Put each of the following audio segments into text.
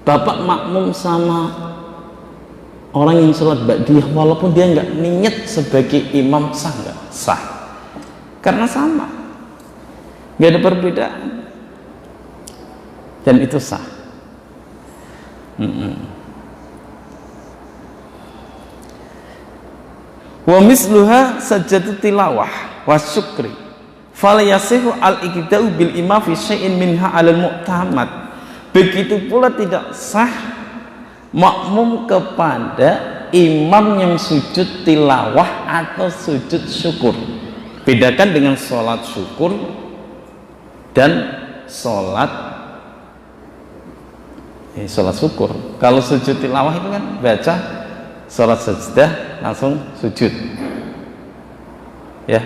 Bapak makmum sama orang yang sholat ba'diyah walaupun dia nggak niat sebagai imam, sah nggak? Sah, karena sama, nggak ada perbedaan dan itu sah. Wa misluha sajdatut tilawah wa syukri fala yasihu al-iqtida'u bil imam fi syai'in minha 'alal mu'tamad. Begitu pula tidak sah makmum kepada imam yang sujud tilawah atau sujud syukur. Bedakan dengan sholat syukur dan sholat syukur. Kalau sujud tilawah itu kan baca sholat sajdah langsung sujud, ya,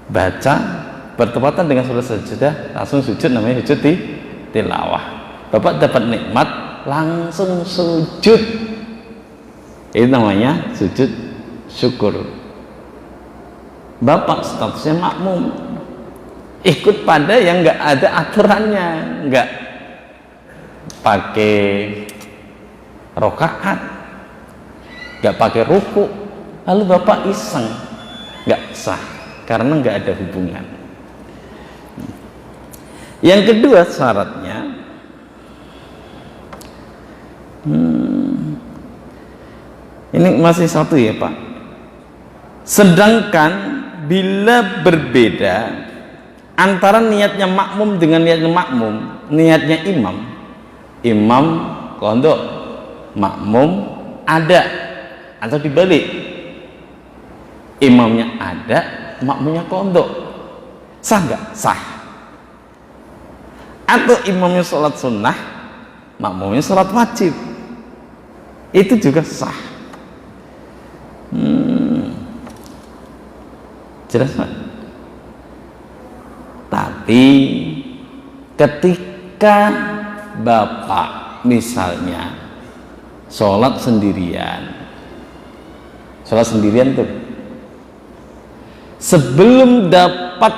baca bertepatan dengan sholat sajdah langsung sujud, namanya sujud tilawah. Bapak dapat nikmat langsung sujud, itu namanya sujud syukur. Bapak statusnya makmum, ikut pada yang nggak ada aturannya, nggak pakai rokaat, nggak pakai ruku, lalu bapak iseng, nggak sah karena nggak ada hubungan. Yang kedua syaratnya, ini masih satu ya Pak. Sedangkan bila berbeda antara niatnya makmum dengan niatnya makmum, niatnya imam kondok, makmum ada, atau dibalik, imamnya ada, makmumnya kondok, sah nggak? Sah. Atau imamnya sholat sunnah, makmumnya sholat wajib, itu juga sah. Jelas Pak? Tapi ketika bapak misalnya sholat sendirian tuh, sebelum dapat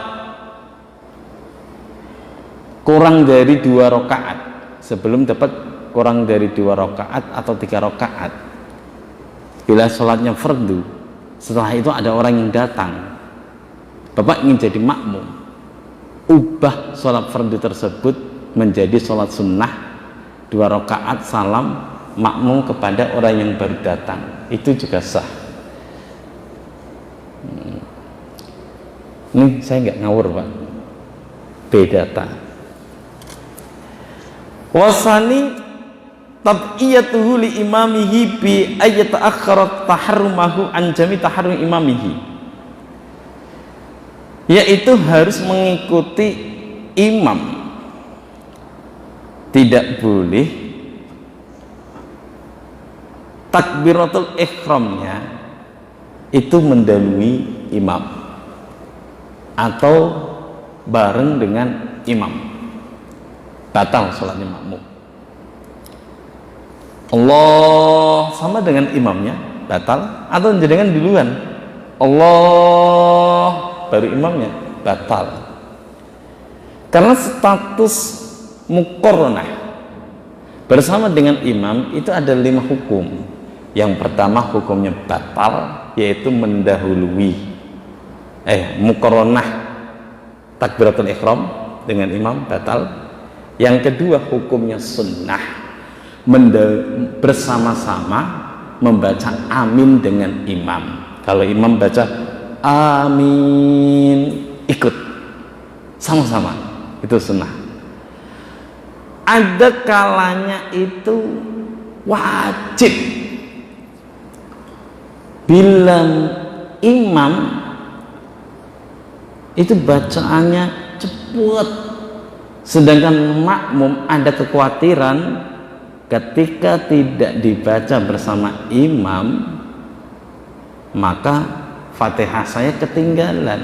kurang dari 2 rakaat, atau 3 rakaat, bila sholatnya fardu, setelah itu ada orang yang datang, bapak ingin jadi makmum, ubah sholat fardu tersebut menjadi sholat sunnah 2 rakaat salam, makmum kepada orang yang baru datang, itu juga sah. Ini saya nggak ngawur Pak, beda tak. Wasani tab'iyatuhu li imamihi bi ayyata'akhkharat taharrumahu an jami taharrum imamihi, yaitu harus mengikuti imam, tidak boleh takbiratul ihramnya itu mendahului imam atau bareng dengan imam, batal sholatnya makmum. Allah sama dengan imamnya batal, atau jangan duluan Allah baru imamnya batal, karena status muqarranah bersama dengan imam itu ada 5 hukum. Yang pertama hukumnya batal, yaitu mendahului muqarranah takbiratul ihram dengan imam batal. Yang kedua hukumnya sunnah, bersama-sama membaca amin dengan imam. Kalau imam baca amin, ikut sama-sama, itu sunnah. Ada kalanya itu wajib, bila imam itu bacaannya cepat, sedangkan makmum ada kekhawatiran ketika tidak dibaca bersama imam, maka Fatihah saya ketinggalan.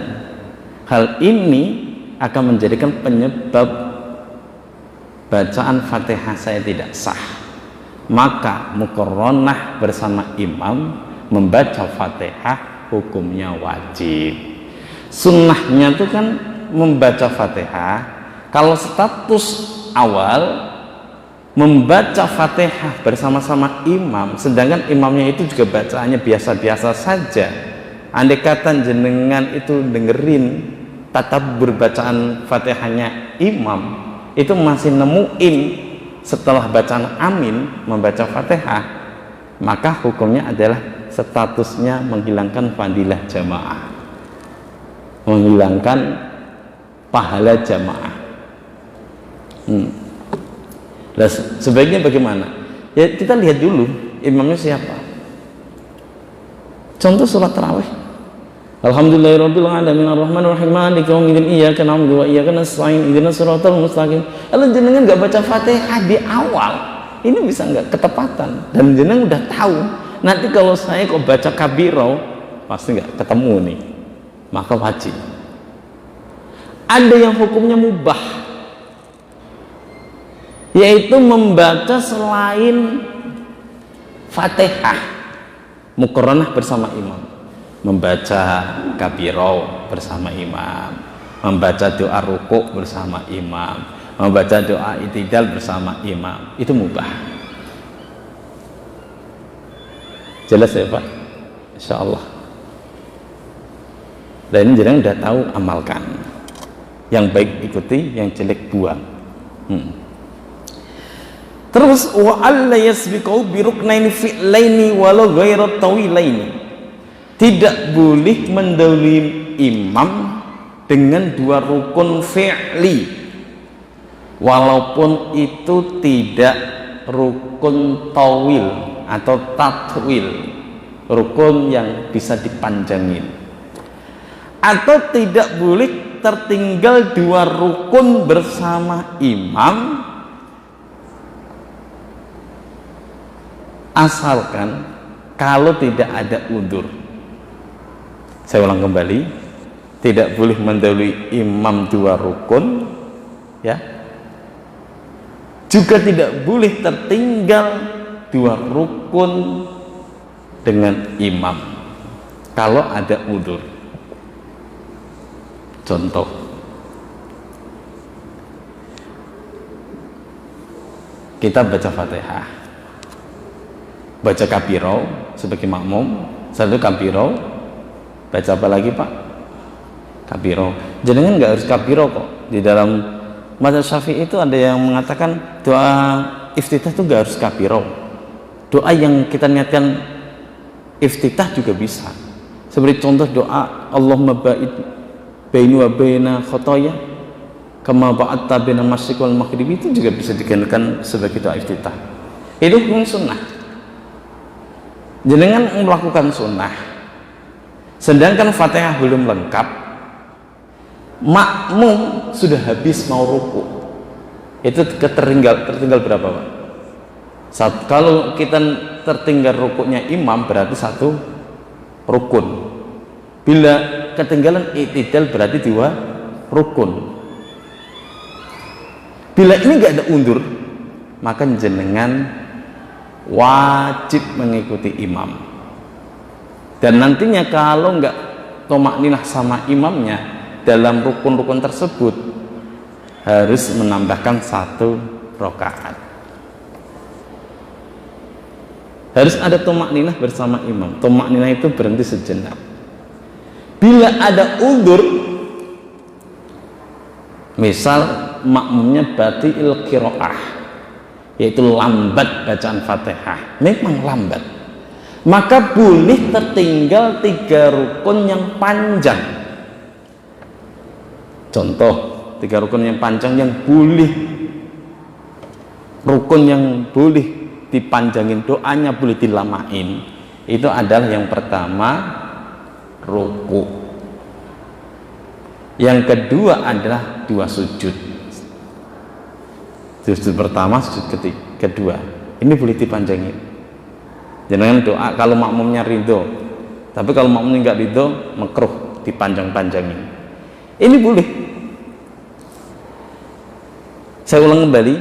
Hal ini akan menjadikan penyebab bacaan Fatihah saya tidak sah. Maka muqarranah bersama imam membaca Fatihah hukumnya wajib. Sunnahnya itu kan membaca Fatihah. Kalau status awal membaca Fatihah bersama-sama imam, sedangkan imamnya itu juga bacaannya biasa-biasa saja, andai kata jenengan itu dengerin tatabbur bacaan Fatihahnya imam, itu masih nemuin setelah bacaan amin membaca Fatihah, maka hukumnya adalah statusnya menghilangkan fadilah jamaah, menghilangkan pahala jamaah. Nah, sebaiknya bagaimana? Ya kita lihat dulu imamnya siapa. Contoh surat tarawih. Alhamdulillahirabbil alamin arrahmanir rahim maliki yaumiddin iyyaka na'budu wa iyyaka nasta'in ihdinas siratal mustaqim. Kalau jenengan enggak baca Fatihah di awal, ini bisa enggak ketepatan, dan jenengan udah tahu nanti kalau saya kok baca kabiro pasti enggak ketemu nih, maka wajib. Ada yang hukumnya mubah, yaitu membaca selain Fatihah muqaranah bersama imam, membaca kabiro bersama imam, membaca doa rukuk bersama imam, membaca doa i'tidal bersama imam, itu mubah. Jelas ya Pak? Insyaallah. Dan ini jangan udah tahu, amalkan. Yang baik ikuti, yang jelek buang. Terus wa alla yasbiqu bi ruknaini fi'laini walau ghairu tawilaini. Tidak boleh mendahului imam dengan dua rukun fi'li, walaupun itu tidak rukun tawil atau tatwil, rukun yang bisa dipanjangin. Atau tidak boleh tertinggal dua rukun bersama imam, asalkan kalau tidak ada udzur. Saya ulang kembali, tidak boleh mendahului imam dua rukun, ya. Juga tidak boleh tertinggal dua rukun dengan imam kalau ada udzur. Contoh, kita baca Fatihah, baca kabiro sebagai makmum, satu kabiro, baca apa lagi Pak? Kabiro. Jangan nggak harus kabiro kok. Di dalam mazhab Syafi'i itu ada yang mengatakan doa iftitah itu nggak harus kabiro. Doa yang kita niatkan iftitah juga bisa. Seperti contoh doa Allahumma ba'id baini wa baina khotoya kama ba'adta baina masyriq wal maghrib, itu juga bisa digunakan sebagai doa iftitah. Itu hukum sunnah. Jenengan melakukan sunnah, sedangkan Fatihah belum lengkap, makmum sudah habis mau ruku, itu tertinggal berapa Pak? Kalau kita tertinggal rukunya imam berarti satu rukun. Bila ketinggalan i'tidal berarti dua rukun. Bila ini nggak ada undur, maka jenengan wajib mengikuti imam. Dan nantinya kalau nggak tomakninah sama imamnya dalam rukun-rukun tersebut, harus menambahkan satu rakaat. Harus ada tomakninah bersama imam. Tomakninah itu berhenti sejenak. Bila ada undur, misal makmumnya bati'il qiraah, yaitu lambat bacaan Fatihah, memang lambat, maka boleh tertinggal tiga rukun yang panjang. Contoh, tiga rukun yang panjang yang boleh, rukun yang boleh dipanjangin, doanya boleh dilamain, itu adalah yang pertama ruku, yang kedua adalah dua sujud. Sujud pertama, sujud kedua, ini boleh dipanjangin. Jangan doa kalau makmumnya ridho, tapi kalau makmumnya nggak ridho, makruh dipanjang-panjangin. Ini boleh. Saya ulang kembali,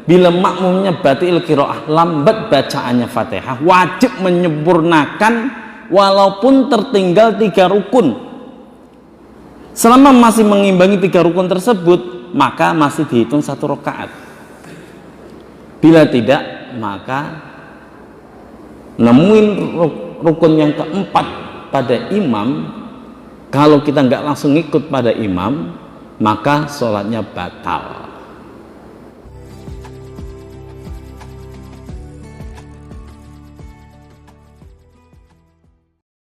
bila makmumnya bati'il qiraah, lambat bacaannya Fatihah, wajib menyempurnakan walaupun tertinggal tiga rukun. Selama masih mengimbangi tiga rukun tersebut, maka masih dihitung satu rakaat. Bila tidak, maka nemuin rukun yang keempat pada imam, kalau kita nggak langsung ikut pada imam, maka sholatnya batal.